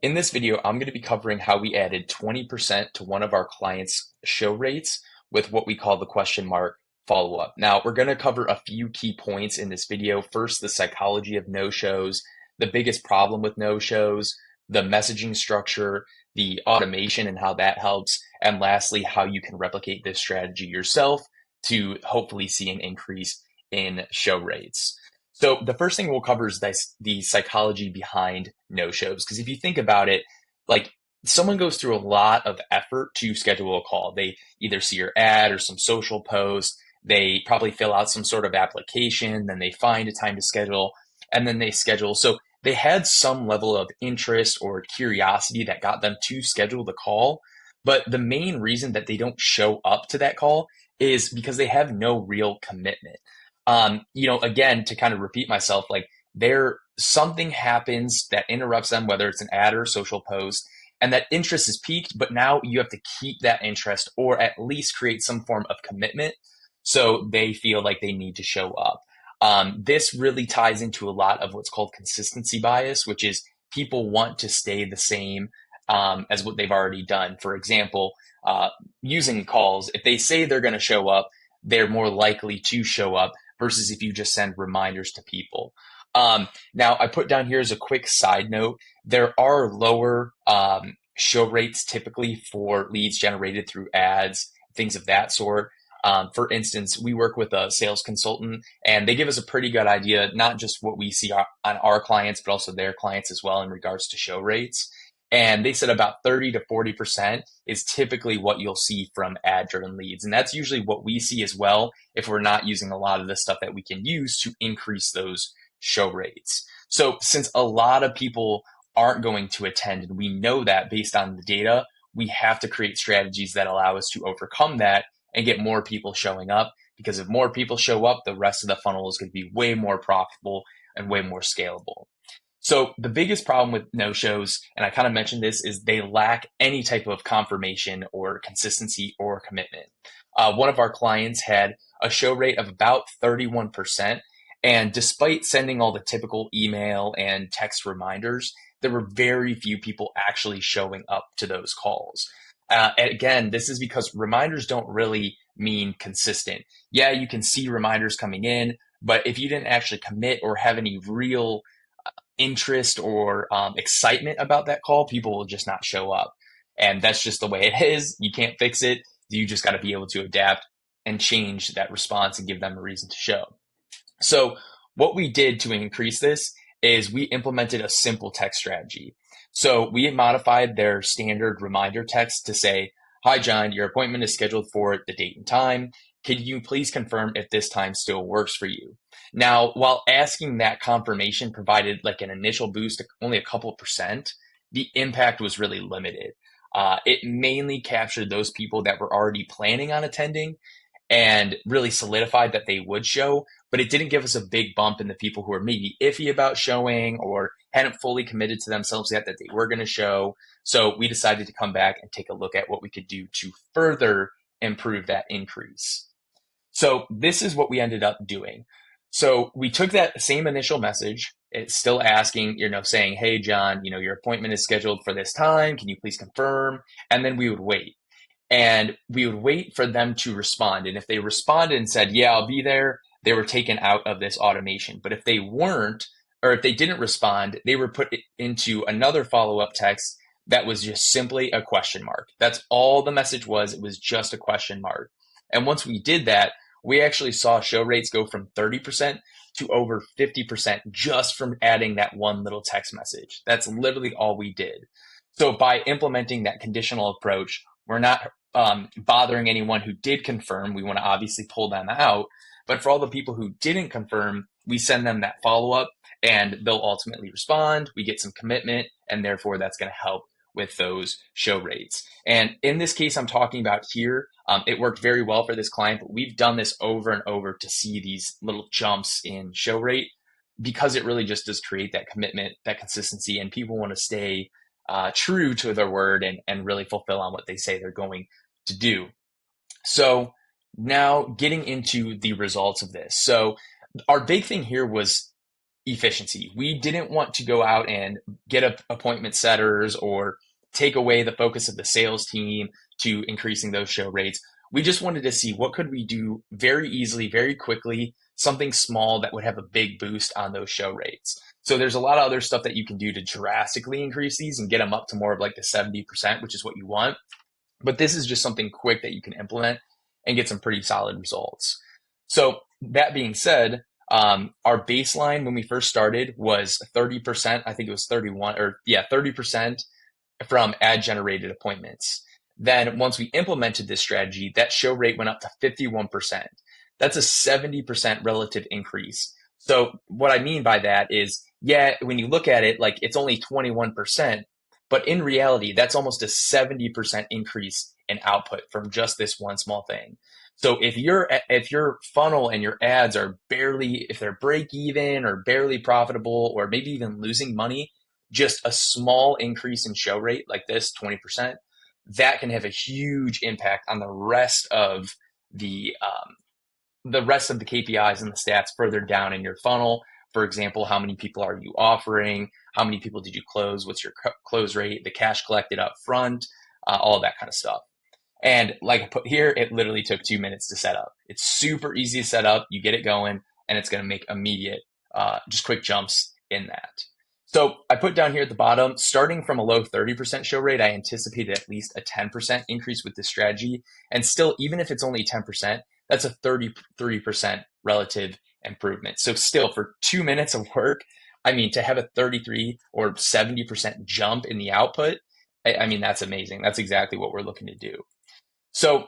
In this video, I'm going to be covering how we added 20% to one of our clients' show rates with what we call the question mark follow-up. Now, we're going to cover a few key points in this video. First, the psychology of no-shows, the biggest problem with no-shows, the messaging structure, the automation and how that helps, and lastly, how you can replicate this strategy yourself to hopefully see an increase in show rates. So the first thing we'll cover is the psychology behind no-shows. Because if you think about it, like someone goes through a lot of effort to schedule a call. They either see your ad or some social post. They probably fill out some sort of application, then they find a time to schedule, and then they schedule. So they had some level of interest or curiosity that got them to schedule the call. But the main reason that they don't show up to that call is because they have no real commitment. Again, to kind of repeat myself, like there something happens that interrupts them, whether it's an ad or a social post, and that interest is peaked, but now you have to keep that interest or at least create some form of commitment so they feel like they need to show up. This really ties into a lot of what's called consistency bias, which is people want to stay the same as what they've already done. For example, using calls, if they say they're going to show up, they're more likely to show up versus if you just send reminders to people. Now, I put down here as a quick side note, there are lower show rates typically for leads generated through ads, things of that sort. For instance, we work with a sales consultant and they give us a pretty good idea, not just what we see on our clients, but also their clients as well in regards to show rates. And they said about 30 to 40% is typically what you'll see from ad-driven leads. And that's usually what we see as well if we're not using a lot of the stuff that we can use to increase those show rates. So since a lot of people aren't going to attend, and we know that based on the data, we have to create strategies that allow us to overcome that and get more people showing up. Because if more people show up, the rest of the funnel is going to be way more profitable and way more scalable. So the biggest problem with no-shows, and I kind of mentioned this, is they lack any type of confirmation or consistency or commitment. One of our clients had a show rate of about 31%. And despite sending all the typical email and text reminders, there were very few people actually showing up to those calls. And again, this is because reminders don't really mean consistent. Yeah, you can see reminders coming in, but if you didn't actually commit or have any real interest or excitement about that call, people will just not show up. And that's just the way it is. You can't fix it. You just got to be able to adapt and change that response and give them a reason to show. So what we did to increase this is we implemented a simple text strategy. So we modified their standard reminder text to say, "Hi, John, your appointment is scheduled for the date and time. Could you please confirm if this time still works for you?" Now, while asking that confirmation provided like an initial boost, only a couple percent, the impact was really limited. It mainly captured those people that were already planning on attending and really solidified that they would show, but it didn't give us a big bump in the people who were maybe iffy about showing or hadn't fully committed to themselves yet that they were going to show. So we decided to come back and take a look at what we could do to further improve that increase. So this is what we ended up doing. So we took that same initial message. It's still asking, saying, "Hey, John, your appointment is scheduled for this time. Can you please confirm?" And then we would wait. And we would wait for them to respond. And if they responded and said, "Yeah, I'll be there," they were taken out of this automation. But if they weren't, or if they didn't respond, they were put into another follow-up text that was just simply a question mark. That's all the message was. It was just a question mark. And once we did that, we actually saw show rates go from 30% to over 50% just from adding that one little text message. That's literally all we did. So by implementing that conditional approach, we're not bothering anyone who did confirm. We want to obviously pull them out. But for all the people who didn't confirm, we send them that follow-up and they'll ultimately respond. We get some commitment, and therefore that's going to help with those show rates. And in this case I'm talking about here, it worked very well for this client, but we've done this over and over to see these little jumps in show rate because it really just does create that commitment, that consistency, and people want to stay true to their word and really fulfill on what they say they're going to do. So now getting into the results of this. So our big thing here was efficiency. We didn't want to go out and get appointment setters or take away the focus of the sales team to increasing those show rates. We just wanted to see what could we do very easily, very quickly, something small that would have a big boost on those show rates. So there's a lot of other stuff that you can do to drastically increase these and get them up to more of like the 70%, which is what you want. But this is just something quick that you can implement and get some pretty solid results. So that being said, our baseline when we first started was 30%. I think it was 31 or yeah, 30% from ad generated appointments. Then once we implemented this strategy, that show rate went up to 51%. That's a 70% relative increase. So what I mean by that is, yeah, when you look at it, like it's only 21%, but in reality, that's almost a 70% increase in output from just this one small thing. So if your funnel and your ads are barely, if they're break even or barely profitable or maybe even losing money, just a small increase in show rate like this, 20%, that can have a huge impact on the rest of the KPIs and the stats further down in your funnel. For example, how many people are you offering? How many people did you close? What's your close rate? The cash collected up front, all that kind of stuff. And like I put here, it literally took 2 minutes to set up. It's super easy to set up. You get it going, and it's going to make immediate, just quick jumps in that. So I put down here at the bottom, starting from a low 30% show rate, I anticipated at least a 10% increase with this strategy. And still, even if it's only 10%, that's a 33% relative improvement. So still, for 2 minutes of work, I mean, to have a 33 or 70% jump in the output, I mean, that's amazing. That's exactly what we're looking to do. So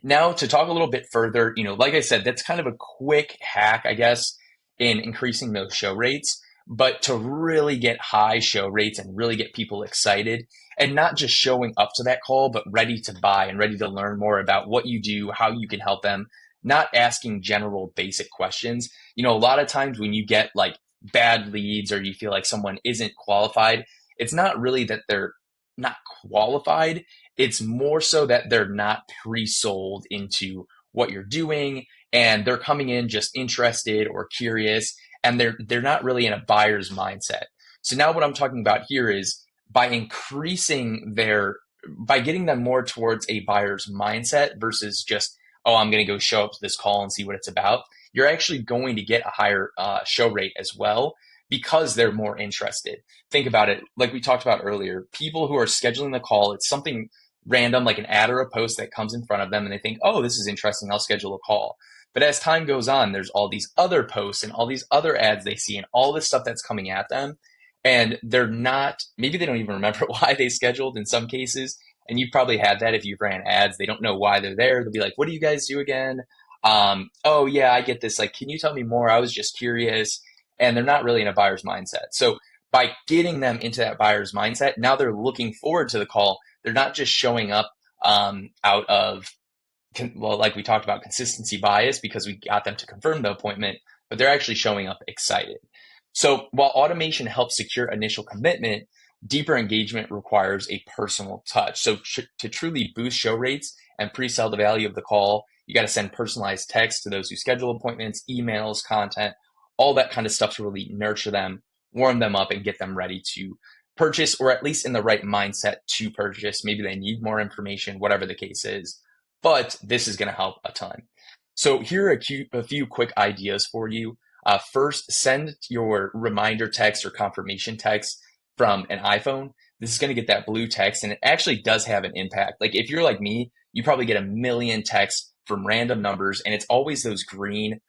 now to talk a little bit further, like I said, that's kind of a quick hack, I guess, in increasing those show rates. But to really get high show rates and really get people excited and not just showing up to that call, but ready to buy and ready to learn more about what you do, how you can help them, not asking general basic questions. A lot of times when you get like bad leads or you feel like someone isn't qualified, it's not really that they're not qualified. It's more so that they're not pre-sold into what you're doing and they're coming in just interested or curious and they're not really in a buyer's mindset. So now what I'm talking about here is by getting them more towards a buyer's mindset versus just, oh, I'm going to go show up to this call and see what it's about. You're actually going to get a higher show rate as well because they're more interested. Think about it, like we talked about earlier, people who are scheduling the call, it's something random like an ad or a post that comes in front of them and they think, oh, this is interesting, I'll schedule a call. But as time goes on, there's all these other posts and all these other ads they see and all this stuff that's coming at them. And maybe they don't even remember why they scheduled in some cases. And you've probably had that if you've ran ads. They don't know why they're there. They'll be like, what do you guys do again? Oh, yeah, I get this. Like, can you tell me more? I was just curious. And they're not really in a buyer's mindset. So by getting them into that buyer's mindset, now they're looking forward to the call. They're not just showing up out of like we talked about, consistency bias because we got them to confirm the appointment, but they're actually showing up excited. So while automation helps secure initial commitment, deeper engagement requires a personal touch. So to truly boost show rates and pre-sell the value of the call, you got to send personalized text to those who schedule appointments, emails, content, all that kind of stuff to really nurture them, warm them up, and get them ready to purchase, or at least in the right mindset to purchase. Maybe they need more information, whatever the case is. But this is going to help a ton. So here are a few quick ideas for you. First, send your reminder text or confirmation text from an iPhone. This is going to get that blue text, and it actually does have an impact. Like if you're like me, you probably get a million texts from random numbers, and it's always those green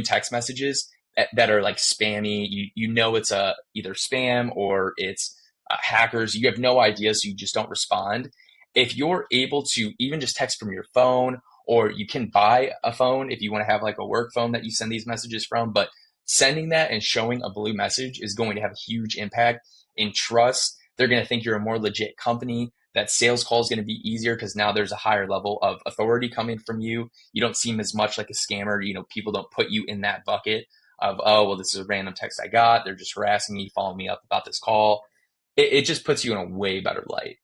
text messages that are like spammy. You know it's either spam or it's hackers. You have no idea, so you just don't respond. If you're able to even just text from your phone, or you can buy a phone if you want to have like a work phone that you send these messages from, but sending that and showing a blue message is going to have a huge impact in trust. They're going to think you're a more legit company. That sales call is going to be easier because now there's a higher level of authority coming from you. You don't seem as much like a scammer. People don't put you in that bucket of, oh, well, this is a random text I got. They're just harassing me, following me up about this call. It just puts you in a way better light.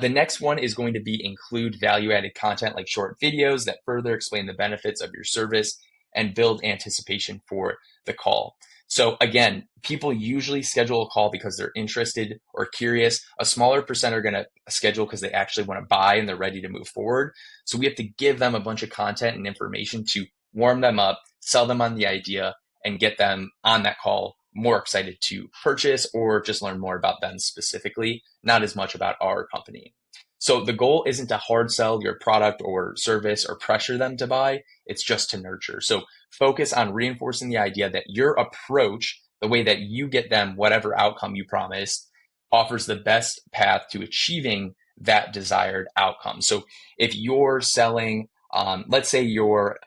The next one is going to be include value-added content like short videos that further explain the benefits of your service and build anticipation for the call. So again, people usually schedule a call because they're interested or curious. A smaller percent are going to schedule because they actually want to buy and they're ready to move forward. So we have to give them a bunch of content and information to warm them up, sell them on the idea, and get them on that call more excited to purchase or just learn more about them specifically, not as much about our company. So the goal isn't to hard sell your product or service or pressure them to buy. It's just to nurture. So focus on reinforcing the idea that your approach, the way that you get them whatever outcome you promised, offers the best path to achieving that desired outcome. So if you're selling, let's say you're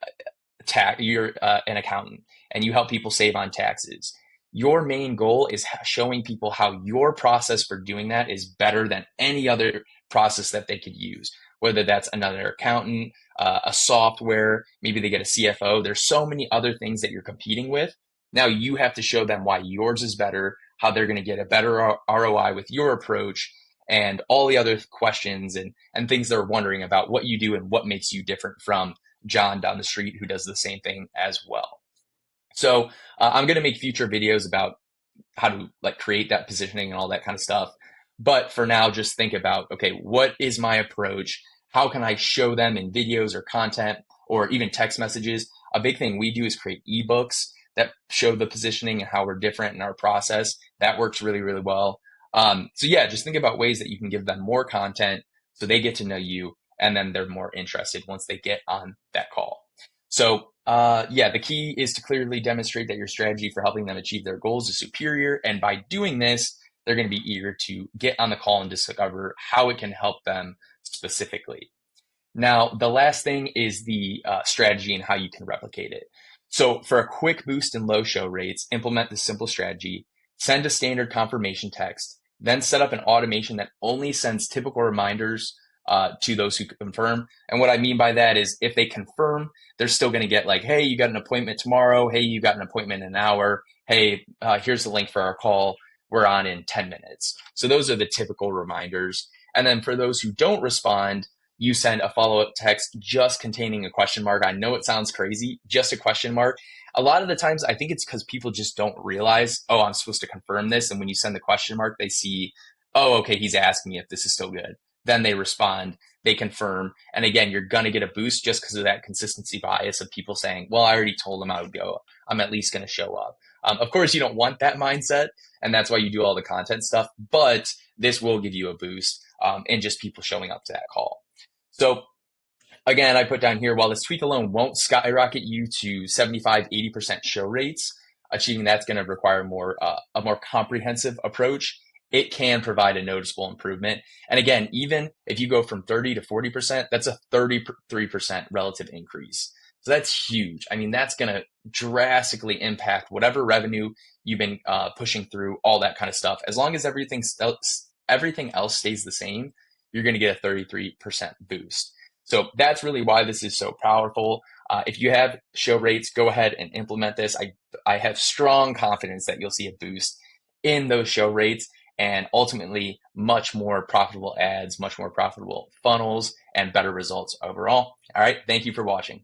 an accountant and you help people save on taxes. Your main goal is showing people how your process for doing that is better than any other process that they could use, whether that's another accountant, a software, maybe they get a CFO. There's so many other things that you're competing with. Now you have to show them why yours is better, how they're going to get a better ROI with your approach, and all the other questions and things they're wondering about what you do and what makes you different from John down the street who does the same thing as well. So I'm going to make future videos about how to like create that positioning and all that kind of stuff. But for now, just think about, okay, what is my approach? How can I show them in videos or content or even text messages? A big thing we do is create ebooks that show the positioning and how we're different in our process. That works really, really well. So yeah, just think about ways that you can give them more content so they get to know you and then they're more interested once they get on that call. So yeah, the key is to clearly demonstrate that your strategy for helping them achieve their goals is superior. And by doing this, they're going to be eager to get on the call and discover how it can help them specifically. Now, the last thing is the strategy and how you can replicate it. So for a quick boost in low show rates, implement this simple strategy, send a standard confirmation text, then set up an automation that only sends typical reminders to those who confirm. And what I mean by that is if they confirm, they're still going to get like, hey, you got an appointment tomorrow. Hey, you got an appointment in an hour. Hey, here's the link for our call. We're on in 10 minutes. So those are the typical reminders. And then for those who don't respond, you send a follow-up text just containing a question mark. I know it sounds crazy, just a question mark. A lot of the times, I think it's because people just don't realize, oh, I'm supposed to confirm this. And when you send the question mark, they see, oh, okay, he's asking me if this is still good. Then they respond, they confirm. And again, you're going to get a boost just because of that consistency bias of people saying, well, I already told them I would go. I'm at least going to show up. Of course, you don't want that mindset. And that's why you do all the content stuff. But this will give you a boost in just people showing up to that call. So again, I put down here, while this tweak alone won't skyrocket you to 75, 80% show rates, achieving that's going to require a more comprehensive approach. It can provide a noticeable improvement. And again, even if you go from 30 to 40%, that's a 33% relative increase. So that's huge. I mean, that's going to drastically impact whatever revenue you've been pushing through, all that kind of stuff. As long as everything else stays the same, you're going to get a 33% boost. So that's really why this is so powerful. If you have show rates, go ahead and implement this. I have strong confidence that you'll see a boost in those show rates and ultimately much more profitable ads, much more profitable funnels, and better results overall. All right. Thank you for watching.